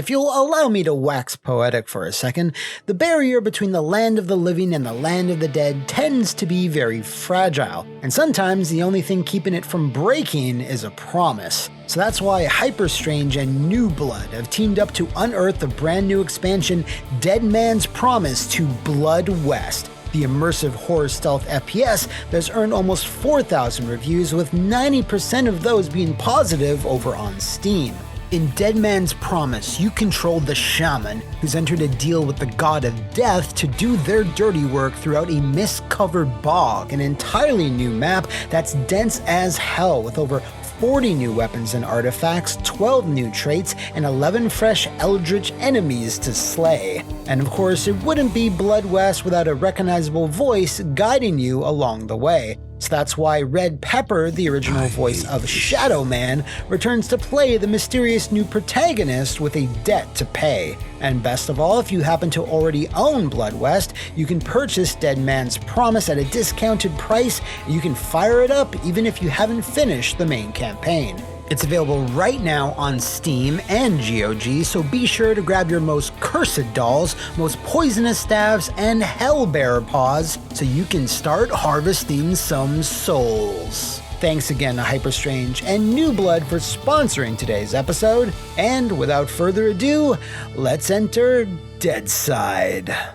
If you'll allow me to wax poetic for a second, the barrier between the land of the living and the land of the dead tends to be very fragile, and sometimes the only thing keeping it from breaking is a promise. So that's why Hyperstrange and New Blood have teamed up to unearth the brand new expansion Dead Man's Promise to Blood West, the immersive horror stealth FPS that's earned almost 4,000 reviews, with 90% of those being positive over on Steam. In Dead Man's Promise, you control the shaman who's entered a deal with the god of death to do their dirty work throughout a mist-covered bog, an entirely new map that's dense as hell with over 40 new weapons and artifacts, 12 new traits, and 11 fresh eldritch enemies to slay. And of course, it wouldn't be Blood West without a recognizable voice guiding you along the way. So that's why Red Pepper, the original voice of Shadow Man, returns to play the mysterious new protagonist with a debt to pay. And best of all, if you happen to already own Blood West, you can purchase Dead Man's Promise at a discounted price, and you can fire it up even if you haven't finished the main campaign. It's available right now on Steam and GOG, so be sure to grab your most cursed dolls, most poisonous staves, and hellbearer paws so you can start harvesting some souls. Thanks again to Hyperstrange and New Blood for sponsoring today's episode, and without further ado, let's enter Deadside.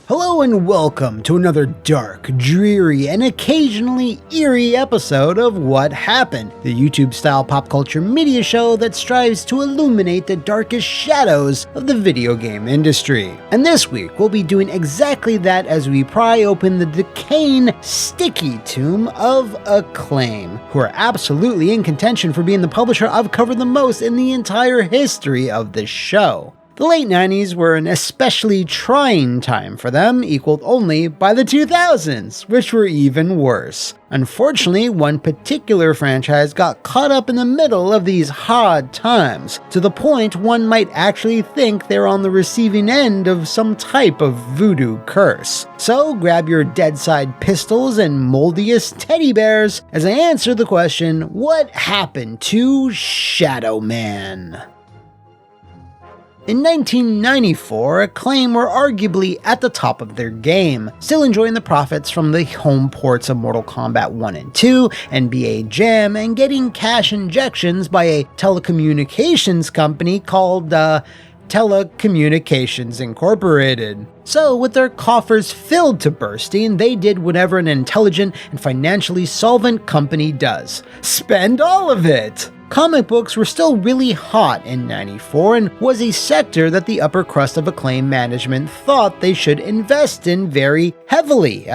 Hello and welcome to another dark, dreary, and occasionally eerie episode of What Happened, the YouTube-style pop culture media show that strives to illuminate the darkest shadows of the video game industry. And this week, we'll be doing exactly that as we pry open the decaying, sticky tomb of Acclaim, who are absolutely in contention for being the publisher I've covered the most in the entire history of the show. The late 90s were an especially trying time for them, equaled only by the 2000s, which were even worse. Unfortunately, one particular franchise got caught up in the middle of these hard times, to the point one might actually think they're on the receiving end of some type of voodoo curse. So grab your Deadside pistols and moldiest teddy bears as I answer the question, what happened to Shadow Man? In 1994, Acclaim were arguably at the top of their game, still enjoying the profits from the home ports of Mortal Kombat 1 and 2, NBA Jam, and getting cash injections by a telecommunications company called, Telecommunications Incorporated. So, with their coffers filled to bursting, they did whatever an intelligent and financially solvent company does: spend all of it! Comic books were still really hot in '94 and was a sector that the upper crust of Acclaim management thought they should invest in very heavily.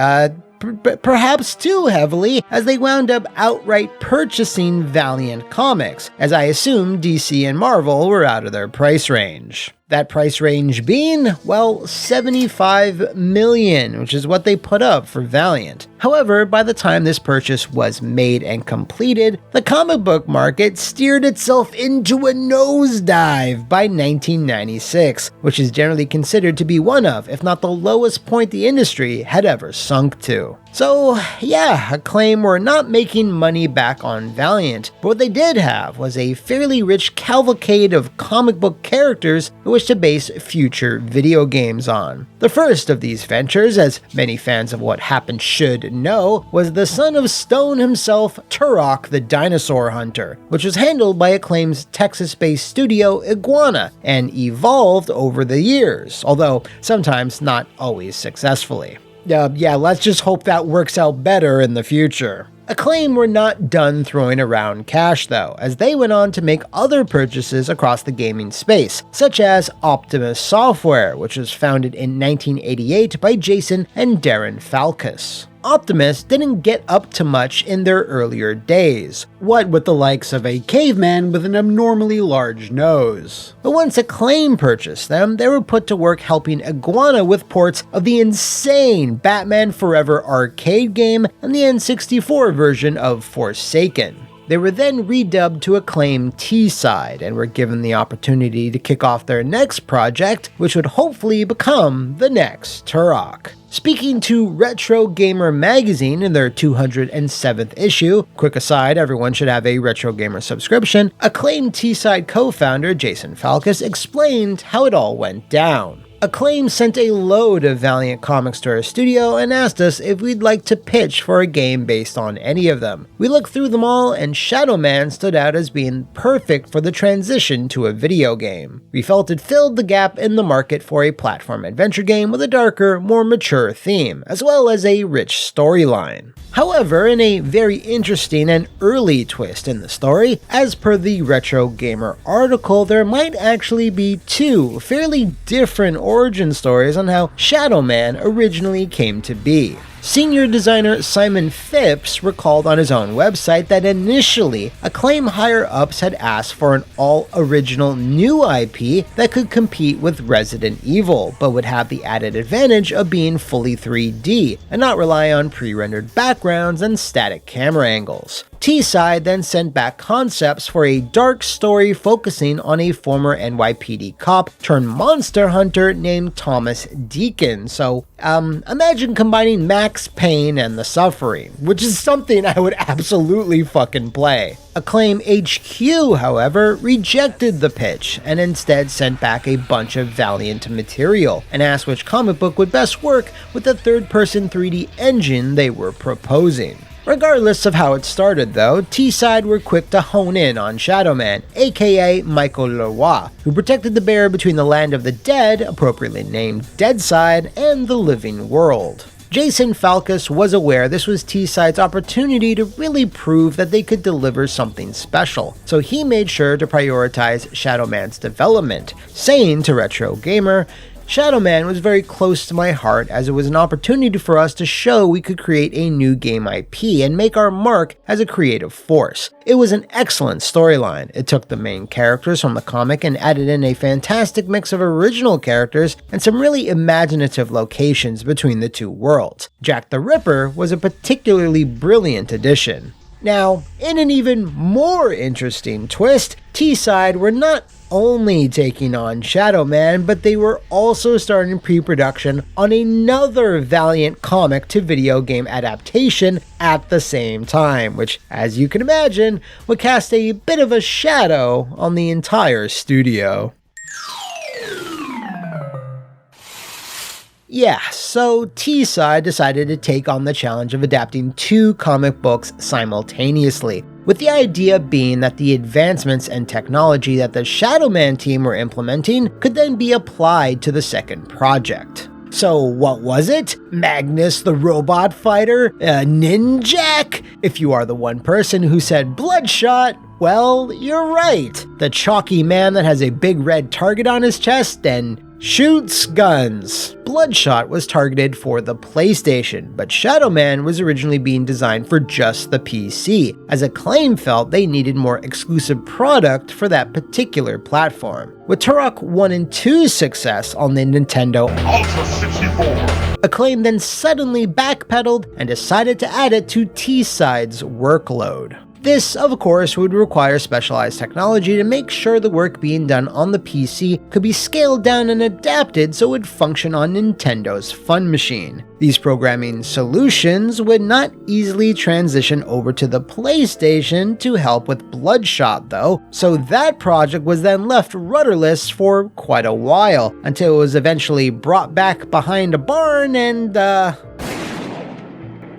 Perhaps too heavily, as they wound up outright purchasing Valiant Comics, as I assume DC and Marvel were out of their price range. That price range being, well, $75 million, which is what they put up for Valiant. However, by the time this purchase was made and completed, the comic book market steered itself into a nosedive by 1996, which is generally considered to be one of, if not the lowest point the industry had ever sunk to. So, yeah, Acclaim were not making money back on Valiant, but what they did have was a fairly rich cavalcade of comic book characters who wished to base future video games on. The first of these ventures, as many fans of What Happened should know, was the son of Stone himself, Turok the Dinosaur Hunter, which was handled by Acclaim's Texas-based studio Iguana, and evolved over the years, although sometimes not always successfully. Let's just hope that works out better in the future. Acclaim were not done throwing around cash though, as they went on to make other purchases across the gaming space, such as Optimus Software, which was founded in 1988 by Jason and Darren Falkus. Optimus didn't get up to much in their earlier days, what with the likes of a caveman with an abnormally large nose. But once Acclaim purchased them, they were put to work helping Iguana with ports of the insane Batman Forever arcade game and the N64 version of Forsaken. They were then redubbed to Acclaim T-Side and were given the opportunity to kick off their next project, which would hopefully become the next Turok. Speaking to Retro Gamer magazine in their 207th issue, quick aside, everyone should have a Retro Gamer subscription, Acclaim T-Side co-founder Jason Falkus explained how it all went down. Acclaim sent a load of Valiant comics to our studio and asked us if we'd like to pitch for a game based on any of them. We looked through them all, and Shadow Man stood out as being perfect for the transition to a video game. We felt it filled the gap in the market for a platform adventure game with a darker, more mature theme, as well as a rich storyline. However, in a very interesting and early twist in the story, as per the Retro Gamer article, there might actually be two fairly different origin stories on how Shadow Man originally came to be. Senior designer Simon Phipps recalled on his own website that initially, Acclaim higher-ups had asked for an all-original new IP that could compete with Resident Evil, but would have the added advantage of being fully 3D and not rely on pre-rendered backgrounds and static camera angles. T-Side then sent back concepts for a dark story focusing on a former NYPD cop turned monster hunter named Thomas Deacon. So, imagine combining Max Payne and The Suffering, which is something I would absolutely fucking play. Acclaim HQ, however, rejected the pitch and instead sent back a bunch of Valiant material and asked which comic book would best work with the third-person 3D engine they were proposing. Regardless of how it started though, T-Side were quick to hone in on Shadow Man, aka Michael Leroy, who protected the bear between the land of the dead, appropriately named Deadside, and the living world. Jason Falkus was aware this was T-Side's opportunity to really prove that they could deliver something special, so he made sure to prioritize Shadow Man's development, saying to Retro Gamer, Shadow Man was very close to my heart as it was an opportunity for us to show we could create a new game IP and make our mark as a creative force. It was an excellent storyline. It took the main characters from the comic and added in a fantastic mix of original characters and some really imaginative locations between the two worlds. Jack the Ripper was a particularly brilliant addition. Now, in an even more interesting twist, T-Side were not only taking on Shadow Man, but they were also starting pre-production on another Valiant comic to video game adaptation at the same time, which, as you can imagine, would cast a bit of a shadow on the entire studio. Yeah, so T-Side decided to take on the challenge of adapting two comic books simultaneously, with the idea being that the advancements and technology that the Shadow Man team were implementing could then be applied to the second project. So what was it? Magnus the Robot Fighter? Ninjak? If you are the one person who said Bloodshot, well, you're right. The chalky man that has a big red target on his chest and shoots guns. Bloodshot was targeted for the PlayStation, but Shadow Man was originally being designed for just the PC, as Acclaim felt they needed more exclusive product for that particular platform. With Turok 1 and 2's success on the Nintendo Ultra 64, Acclaim then suddenly backpedaled and decided to add it to T-Side's workload. This, of course, would require specialized technology to make sure the work being done on the PC could be scaled down and adapted so it would function on Nintendo's Fun Machine. These programming solutions would not easily transition over to the PlayStation to help with Bloodshot though, so that project was then left rudderless for quite a while, until it was eventually brought back behind a barn and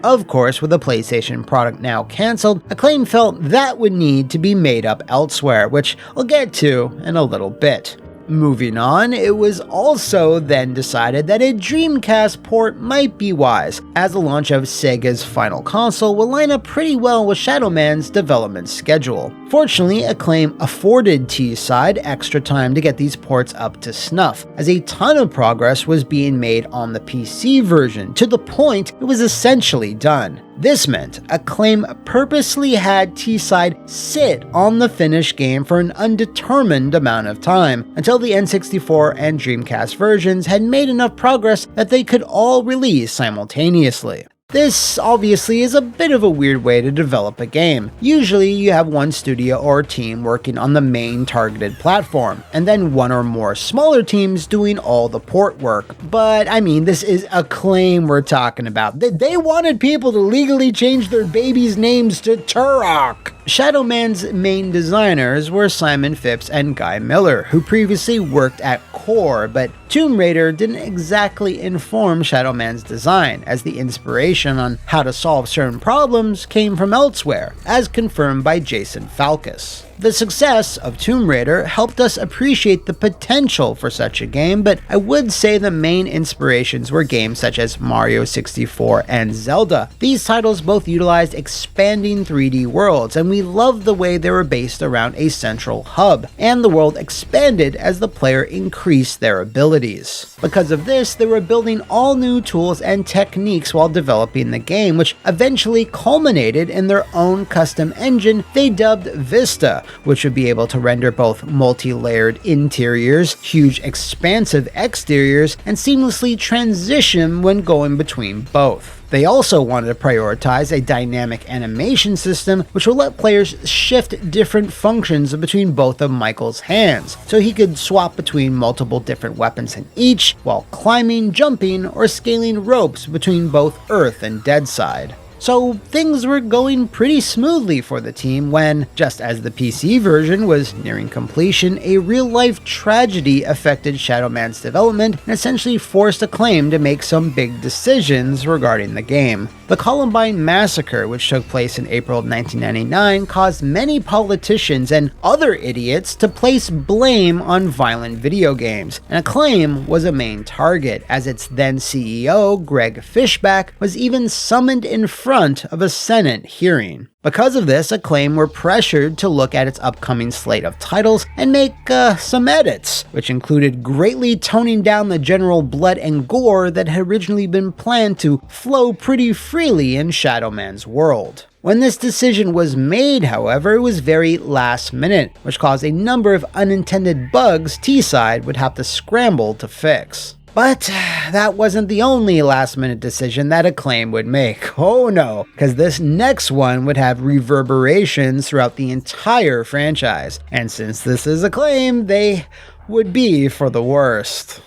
Of course, with the PlayStation product now cancelled, Acclaim felt that would need to be made up elsewhere, which I'll get to in a little bit. Moving on, it was also then decided that a Dreamcast port might be wise, as the launch of Sega's final console will line up pretty well with Shadow Man's development schedule. Fortunately, Acclaim afforded T-Side extra time to get these ports up to snuff, as a ton of progress was being made on the PC version, to the point it was essentially done. This meant Acclaim purposely had T-Side sit on the finished game for an undetermined amount of time, until the N64 and Dreamcast versions had made enough progress that they could all release simultaneously. This obviously is a bit of a weird way to develop a game. Usually you have one studio or team working on the main targeted platform, and then one or more smaller teams doing all the port work. But I mean, this is Acclaim we're talking about. They wanted people to legally change their babies' names to Turok. Shadow Man's main designers were Simon Phipps and Guy Miller, who previously worked at Core, but Tomb Raider didn't exactly inform Shadow Man's design, as the inspiration on how to solve certain problems came from elsewhere, as confirmed by Jason Falkus. The success of Tomb Raider helped us appreciate the potential for such a game, but I would say the main inspirations were games such as Mario 64 and Zelda. These titles both utilized expanding 3D worlds, and we loved the way they were based around a central hub, and the world expanded as the player increased their abilities. Because of this, they were building all new tools and techniques while developing the game, which eventually culminated in their own custom engine they dubbed Vista, which would be able to render both multi-layered interiors, huge expansive exteriors, and seamlessly transition when going between both. They also wanted to prioritize a dynamic animation system which will let players shift different functions between both of Michael's hands, so he could swap between multiple different weapons in each, while climbing, jumping, or scaling ropes between both Earth and Deadside. So things were going pretty smoothly for the team when, just as the PC version was nearing completion, a real-life tragedy affected Shadow Man's development and essentially forced Acclaim to make some big decisions regarding the game. The Columbine massacre, which took place in April of 1999, caused many politicians and other idiots to place blame on violent video games, and Acclaim was a main target, as its then CEO, Greg Fishback, was even summoned in front of a Senate hearing. Because of this, Acclaim were pressured to look at its upcoming slate of titles and make some edits, which included greatly toning down the general blood and gore that had originally been planned to flow pretty freely in Shadow Man's world. When this decision was made, however, it was very last minute, which caused a number of unintended bugs T-Side would have to scramble to fix. But that wasn't the only last-minute decision that Acclaim would make. Oh no, because this next one would have reverberations throughout the entire franchise. And since this is Acclaim, they would be for the worst.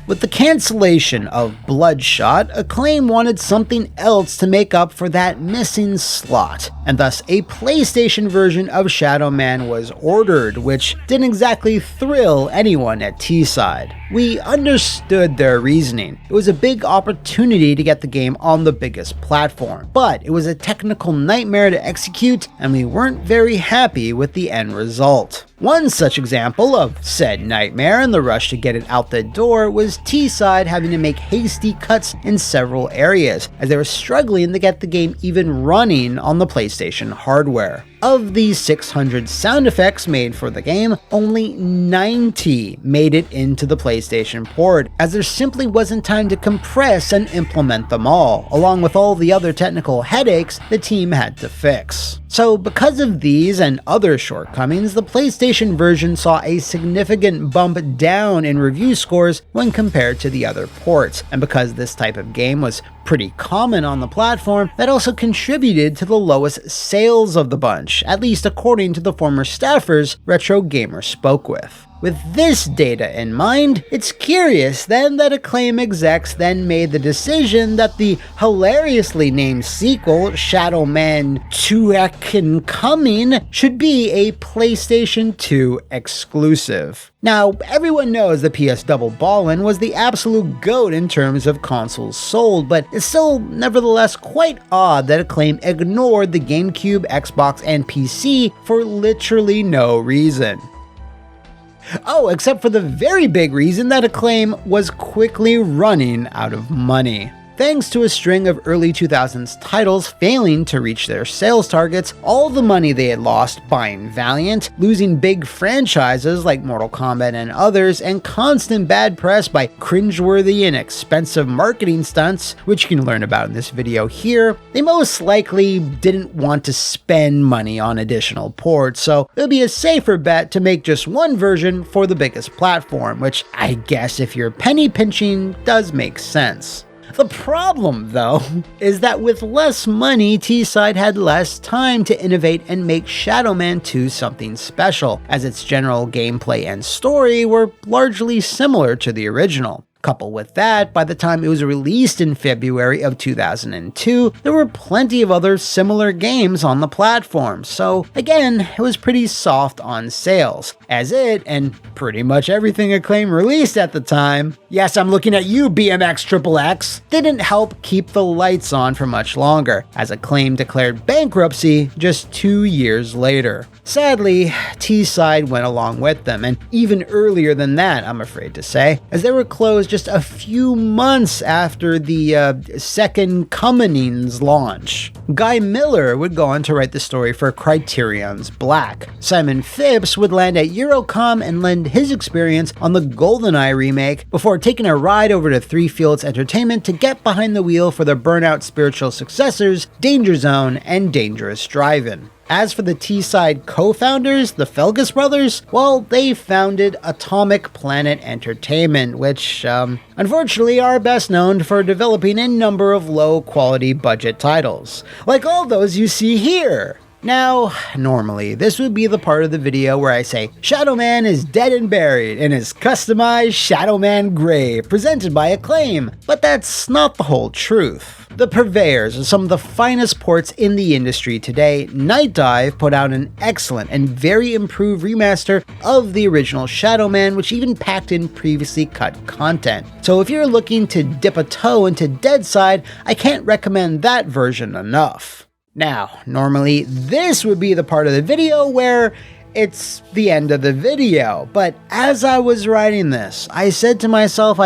With the cancellation of Bloodshot, Acclaim wanted something else to make up for that missing slot, and thus a PlayStation version of Shadow Man was ordered, which didn't exactly thrill anyone at T-Side. We understood their reasoning. It was a big opportunity to get the game on the biggest platform, but it was a technical nightmare to execute, and we weren't very happy with the end result. One such example of said nightmare and the rush to get it out the door was T-Side having to make hasty cuts in several areas, as they were struggling to get the game even running on the PlayStation hardware. Of the 600 sound effects made for the game, only 90 made it into the PlayStation port, as there simply wasn't time to compress and implement them all, along with all the other technical headaches the team had to fix. So because of these and other shortcomings, the PlayStation version saw a significant bump down in review scores when compared to the other ports, and because this type of game was pretty common on the platform, that also contributed to the lowest sales of the bunch, at least according to the former staffers Retro Gamer spoke with. With this data in mind, it's curious then that Acclaim execs then made the decision that the hilariously named sequel, Shadow Man 2 Heckin' Coming, should be a PlayStation 2 exclusive. Now, everyone knows the PS Double Ballin' was the absolute GOAT in terms of consoles sold, but it's still nevertheless quite odd that Acclaim ignored the GameCube, Xbox, and PC for literally no reason. Oh, except for the very big reason that Acclaim was quickly running out of money. Thanks to a string of early 2000s titles failing to reach their sales targets, all the money they had lost buying Valiant, losing big franchises like Mortal Kombat and others, and constant bad press by cringeworthy and expensive marketing stunts, which you can learn about in this video here, they most likely didn't want to spend money on additional ports, so it would be a safer bet to make just one version for the biggest platform, which I guess if you're penny pinching does make sense. The problem, though, is that with less money, T-Side had less time to innovate and make Shadow Man 2 something special, as its general gameplay and story were largely similar to the original. Coupled with that, by the time it was released in February of 2002, there were plenty of other similar games on the platform, so again, it was pretty soft on sales, as it, and pretty much everything Acclaim released at the time, yes, I'm looking at you BMX XXX, didn't help keep the lights on for much longer, as Acclaim declared bankruptcy just 2 years later. Sadly, T-Side went along with them, and even earlier than that, I'm afraid to say, as they were closed just a few months after the second Commoning's launch. Guy Miller would go on to write the story for Criterion's Black. Simon Phipps would land at Eurocom and lend his experience on the GoldenEye remake before taking a ride over to Three Fields Entertainment to get behind the wheel for the Burnout spiritual successors, Danger Zone and Dangerous Drive-In. As for the T-Side co-founders, the Felgus brothers, well, they founded Atomic Planet Entertainment, which, unfortunately are best known for developing a number of low-quality budget titles, like all those you see here. Now, normally, this would be the part of the video where I say, Shadow Man is dead and buried in his customized Shadow Man grave presented by Acclaim, but that's not the whole truth. The purveyors of some of the finest ports in the industry today, Night Dive put out an excellent and very improved remaster of the original Shadow Man, which even packed in previously cut content. So if you're looking to dip a toe into Deadside, I can't recommend that version enough. Now, normally this would be the part of the video where it's the end of the video, but as I was writing this, I said to myself,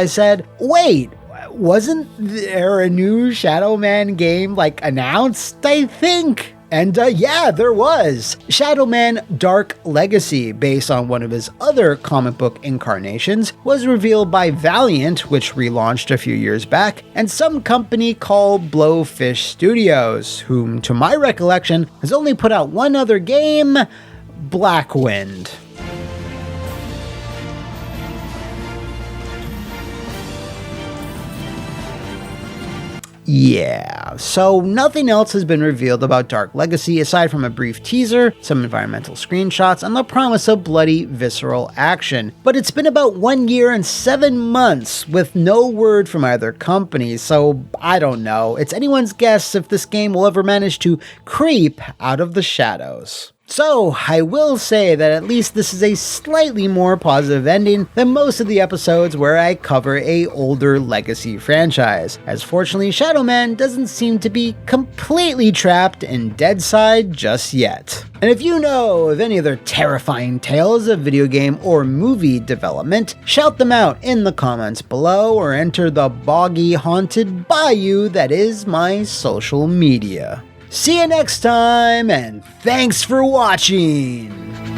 wait, wasn't there a new Shadow Man game announced, I think? And yeah, there was. Shadow Man Dark Legacy, based on one of his other comic book incarnations, was revealed by Valiant, which relaunched a few years back, and some company called Blowfish Studios, whom, to my recollection, has only put out one other game, Blackwind. Yeah, so nothing else has been revealed about Dark Legacy aside from a brief teaser, some environmental screenshots, and the promise of bloody, visceral action. But it's been about 1 year and 7 months with no word from either company, so I don't know. It's anyone's guess if this game will ever manage to creep out of the shadows. So, I will say that at least this is a slightly more positive ending than most of the episodes where I cover a older legacy franchise, as fortunately Shadow Man doesn't seem to be completely trapped in Deadside just yet. And if you know of any other terrifying tales of video game or movie development, shout them out in the comments below or enter the boggy haunted bayou that is my social media. See you next time, and thanks for watching!